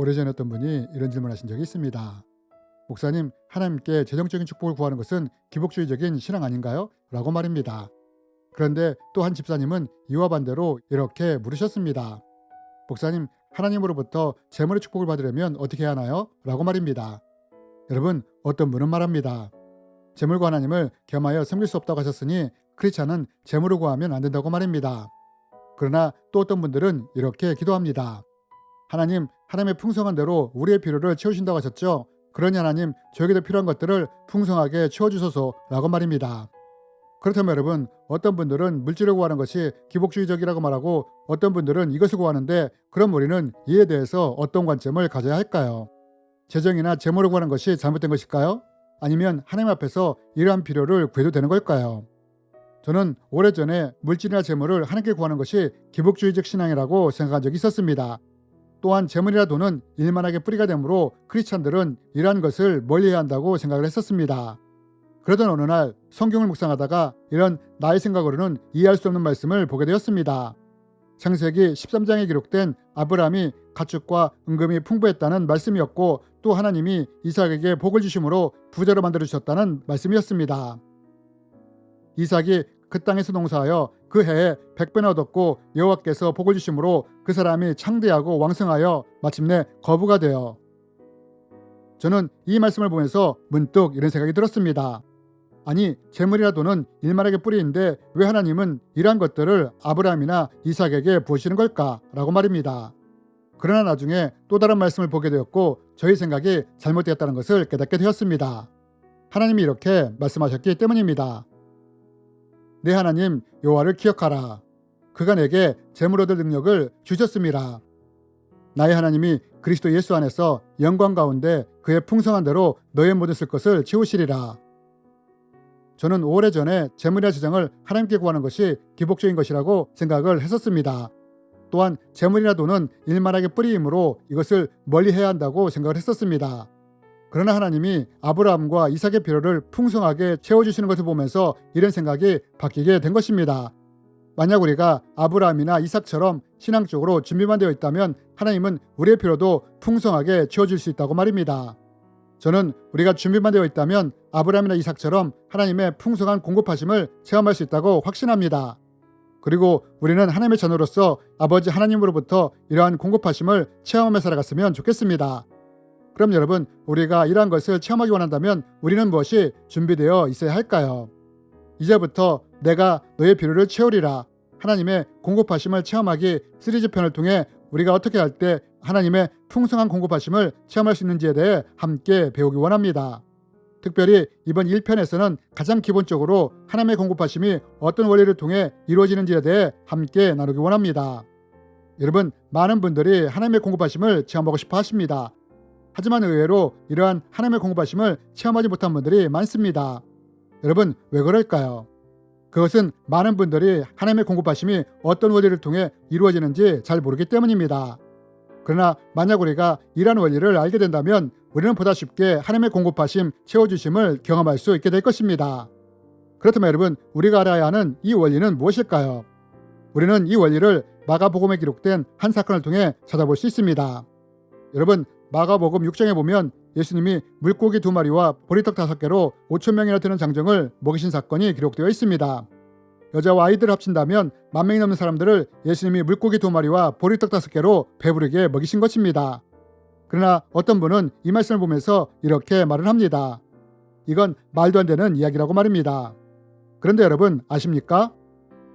오래전에 어떤 분이 이런 질문하신 적이 있습니다. 목사님, 하나님께 재정적인 축복을 구하는 것은 기복주의적인 신앙 아닌가요? 라고 말입니다. 그런데 또 한 집사님은 이와 반대로 이렇게 물으셨습니다. 목사님, 하나님으로부터 재물의 축복을 받으려면 어떻게 해야 하나요? 라고 말입니다. 여러분, 어떤 분은 말합니다. 재물과 하나님을 겸하여 섬길 수 없다고 하셨으니 크리스찬은 재물을 구하면 안 된다고 말입니다. 그러나 또 어떤 분들은 이렇게 기도합니다. 하나님의 풍성한 대로 우리의 필요를 채우신다고 하셨죠? 그러니 하나님, 저에게도 필요한 것들을 풍성하게 채워주소서라고 말입니다. 그렇다면 여러분, 어떤 분들은 물질을 구하는 것이 기복주의적이라고 말하고 어떤 분들은 이것을 구하는데, 그럼 우리는 이에 대해서 어떤 관점을 가져야 할까요? 재정이나 재물을 구하는 것이 잘못된 것일까요? 아니면 하나님 앞에서 이러한 필요를 구해도 되는 걸까요? 저는 오래전에 물질이나 재물을 하나님께 구하는 것이 기복주의적 신앙이라고 생각한 적이 있었습니다. 또한 재물이나 돈은 일만하게 뿌리가 되므로 크리스찬들은 이러한 것을 멀리해야 한다고 생각을 했었습니다. 그러던 어느 날 성경을 묵상하다가 이런 나의 생각으로는 이해할 수 없는 말씀을 보게 되었습니다. 창세기 13장에 기록된 아브라함이 가축과 은금이 풍부했다는 말씀이었고, 또 하나님이 이삭에게 복을 주심으로 부자로 만들어 주셨다는 말씀이었습니다. 이삭이 그 땅에서 농사하여 그 해에 100배나 얻었고 여호와께서 복을 주심으로 그 사람이 창대하고 왕성하여 마침내 거부가 되어. 저는 이 말씀을 보면서 문득 이런 생각이 들었습니다. 아니, 재물이나 돈은 일만하게 뿌리인데 왜 하나님은 이러한 것들을 아브라함이나 이삭에게 부으시는 걸까? 라고 말입니다. 그러나 나중에 또 다른 말씀을 보게 되었고 저희 생각이 잘못되었다는 것을 깨닫게 되었습니다. 하나님이 이렇게 말씀하셨기 때문입니다. 내 하나님 여호와를 기억하라. 그가 내게 재물 얻을 능력을 주셨음이라. 나의 하나님이 그리스도 예수 안에서 영광 가운데 그의 풍성한 대로 너의 모든 쓸 것을 채우시리라. 저는 오래전에 재물이나 재정을 하나님께 구하는 것이 기복적인 것이라고 생각을 했었습니다. 또한 재물이나 돈은 일만하게 뿌리이므로 이것을 멀리해야 한다고 생각을 했었습니다. 그러나 하나님이 아브라함과 이삭의 필요를 풍성하게 채워주시는 것을 보면서 이런 생각이 바뀌게 된 것입니다. 만약 우리가 아브라함이나 이삭처럼 신앙적으로 준비만 되어 있다면 하나님은 우리의 필요도 풍성하게 채워줄 수 있다고 말입니다. 저는 우리가 준비만 되어 있다면 아브라함이나 이삭처럼 하나님의 풍성한 공급하심을 체험할 수 있다고 확신합니다. 그리고 우리는 하나님의 자녀로서 아버지 하나님으로부터 이러한 공급하심을 체험하며 살아갔으면 좋겠습니다. 그럼 여러분, 우리가 이러한 것을 체험하기 원한다면 우리는 무엇이 준비되어 있어야 할까요? 이제부터 내가 너의 필요를 채우리라. 하나님의 공급하심을 체험하기 시리즈 편을 통해 우리가 어떻게 할 때 하나님의 풍성한 공급하심을 체험할 수 있는지에 대해 함께 배우기 원합니다. 특별히 이번 1편에서는 가장 기본적으로 하나님의 공급하심이 어떤 원리를 통해 이루어지는지에 대해 함께 나누기 원합니다. 여러분, 많은 분들이 하나님의 공급하심을 체험하고 싶어 하십니다. 하지만 의외로 이러한 하나님의 공급하심을 체험하지 못한 분들이 많습니다. 여러분, 왜 그럴까요? 그것은 많은 분들이 하나님의 공급하심이 어떤 원리를 통해 이루어지는지 잘 모르기 때문입니다. 그러나 만약 우리가 이러한 원리를 알게 된다면 우리는 보다 쉽게 하나님의 공급하심, 채워주심을 경험할 수 있게 될 것입니다. 그렇다면 여러분, 우리가 알아야 하는 이 원리는 무엇일까요? 우리는 이 원리를 마가복음에 기록된 한 사건을 통해 찾아볼 수 있습니다. 여러분, 마가복음 6장에 보면 예수님이 물고기 2마리와 보리떡 5개로 5,000명이나 되는 장정을 먹이신 사건이 기록되어 있습니다. 여자와 아이들을 합친다면 10,000명이 넘는 사람들을 예수님이 물고기 2마리와 보리떡 5개로 배부르게 먹이신 것입니다. 그러나 어떤 분은 이 말씀을 보면서 이렇게 말을 합니다. 이건 말도 안 되는 이야기라고 말입니다. 그런데 여러분, 아십니까?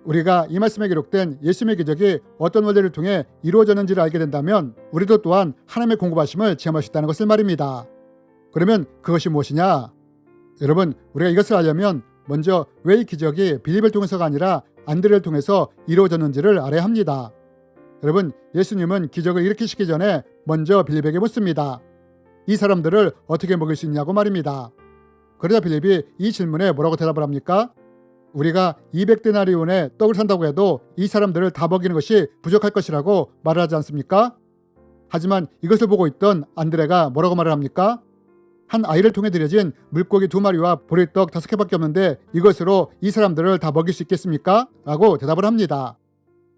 우리가 이 말씀에 기록된 예수님의 기적이 어떤 원리를 통해 이루어졌는지를 알게 된다면 우리도 또한 하나님의 공급하심을 체험할 수 있다는 것을 말입니다. 그러면 그것이 무엇이냐? 여러분, 우리가 이것을 알려면 먼저 왜 이 기적이 빌립을 통해서가 아니라 안드레를 통해서 이루어졌는지를 알아야 합니다. 여러분, 예수님은 기적을 일으키시기 전에 먼저 빌립에게 묻습니다. 이 사람들을 어떻게 먹일 수 있냐고 말입니다. 그러자 빌립이 이 질문에 뭐라고 대답을 합니까? 우리가 200데나리온의 떡을 산다고 해도 이 사람들을 다 먹이는 것이 부족할 것이라고 말을 하지 않습니까? 하지만 이것을 보고 있던 안드레가 뭐라고 말을 합니까? 한 아이를 통해 드려진 물고기 2마리와 보리떡 5개밖에 없는데 이것으로 이 사람들을 다 먹일 수 있겠습니까? 라고 대답을 합니다.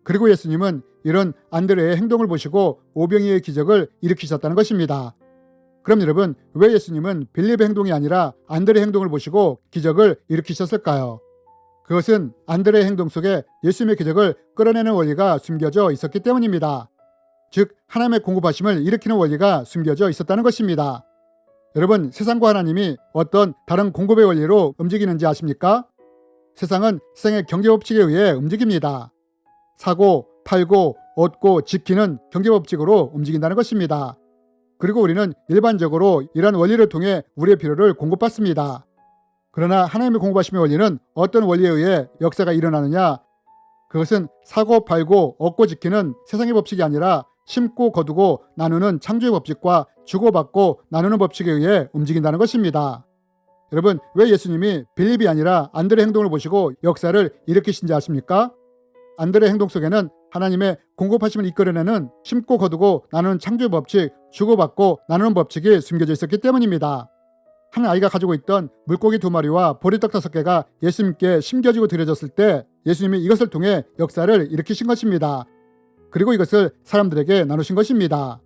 그리고 예수님은 이런 안드레의 행동을 보시고 오병이어의 기적을 일으키셨다는 것입니다. 그럼 여러분, 왜 예수님은 빌립의 행동이 아니라 안드레의 행동을 보시고 기적을 일으키셨을까요? 그것은 안드레의 행동 속에 예수님의 기적을 끌어내는 원리가 숨겨져 있었기 때문입니다. 즉, 하나님의 공급하심을 일으키는 원리가 숨겨져 있었다는 것입니다. 여러분, 세상과 하나님이 어떤 다른 공급의 원리로 움직이는지 아십니까? 세상은 세상의 경제법칙에 의해 움직입니다. 사고, 팔고, 얻고, 지키는 경제법칙으로 움직인다는 것입니다. 그리고 우리는 일반적으로 이러한 원리를 통해 우리의 필요를 공급받습니다. 그러나 하나님의 공급하심의 원리는 어떤 원리에 의해 역사가 일어나느냐? 그것은 사고, 팔고, 얻고, 지키는 세상의 법칙이 아니라 심고, 거두고, 나누는 창조의 법칙과 주고받고, 나누는 법칙에 의해 움직인다는 것입니다. 여러분, 왜 예수님이 빌립이 아니라 안드레의 행동을 보시고 역사를 일으키신지 아십니까? 안드레의 행동 속에는 하나님의 공급하심을 이끌어내는 심고 거두고 나누는 창조의 법칙, 주고받고 나누는 법칙이 숨겨져 있었기 때문입니다. 한 아이가 가지고 있던 물고기 2마리와 보리떡 5개가 예수님께 심겨지고 드려졌을 때 예수님이 이것을 통해 역사를 일으키신 것입니다. 그리고 이것을 사람들에게 나누신 것입니다.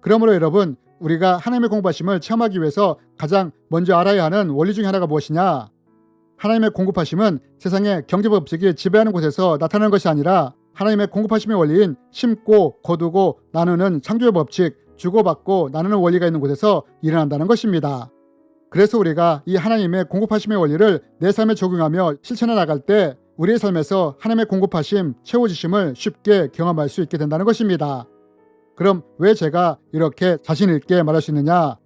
그러므로 여러분, 우리가 하나님의 공급하심을 체험하기 위해서 가장 먼저 알아야 하는 원리 중에 하나가 무엇이냐? 하나님의 공급하심은 세상의 경제법칙이 지배하는 곳에서 나타나는 것이 아니라 하나님의 공급하심의 원리인 심고, 거두고, 나누는 창조의 법칙, 주고받고, 나누는 원리가 있는 곳에서 일어난다는 것입니다. 그래서 우리가 이 하나님의 공급하심의 원리를 내 삶에 적용하며 실천해 나갈 때 우리의 삶에서 하나님의 공급하심, 채워주심을 쉽게 경험할 수 있게 된다는 것입니다. 그럼 왜 제가 이렇게 자신 있게 말할 수 있느냐?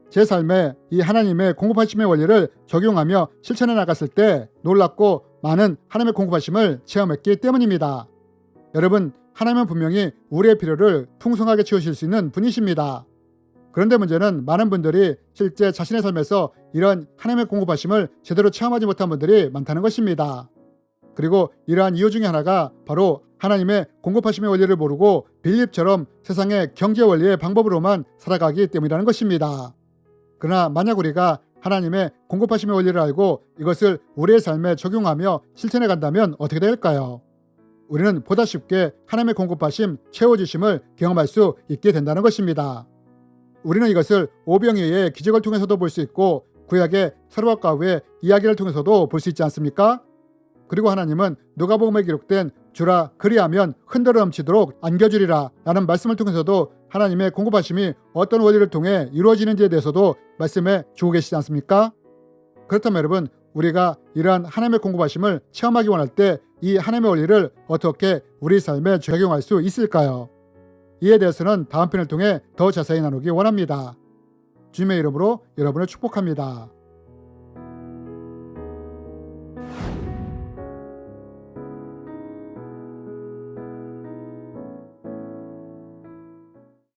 제 삶에 이 하나님의 공급하심의 원리를 적용하며 실천해 나갔을 때 놀랍고 많은 하나님의 공급하심을 체험했기 때문입니다. 여러분, 하나님은 분명히 우리의 필요를 풍성하게 채우실 수 있는 분이십니다. 그런데 문제는 많은 분들이 실제 자신의 삶에서 이런 하나님의 공급하심을 제대로 체험하지 못한 분들이 많다는 것입니다. 그리고 이러한 이유 중에 하나가 바로 하나님의 공급하심의 원리를 모르고 빌립처럼 세상의 경제 원리의 방법으로만 살아가기 때문이라는 것입니다. 그러나 만약 우리가 하나님의 공급하심의 원리를 알고 이것을 우리의 삶에 적용하며 실천해 간다면 어떻게 될까요? 우리는 보다 쉽게 하나님의 공급하심, 채워주심을 경험할 수 있게 된다는 것입니다. 우리는 이것을 오병이어의 기적을 통해서도 볼 수 있고 구약의 사르밧 가후의 이야기를 통해서도 볼 수 있지 않습니까? 그리고 하나님은 누가복음에 기록된 주라 그리하면 흔들어 넘치도록 안겨주리라 라는 말씀을 통해서도 하나님의 공급하심이 어떤 원리를 통해 이루어지는지에 대해서도 말씀해 주고 계시지 않습니까? 그렇다면 여러분, 우리가 이러한 하나님의 공급하심을 체험하기 원할 때 이 하나님의 원리를 어떻게 우리 삶에 적용할 수 있을까요? 이에 대해서는 다음 편을 통해 더 자세히 나누기 원합니다. 주님의 이름으로 여러분을 축복합니다.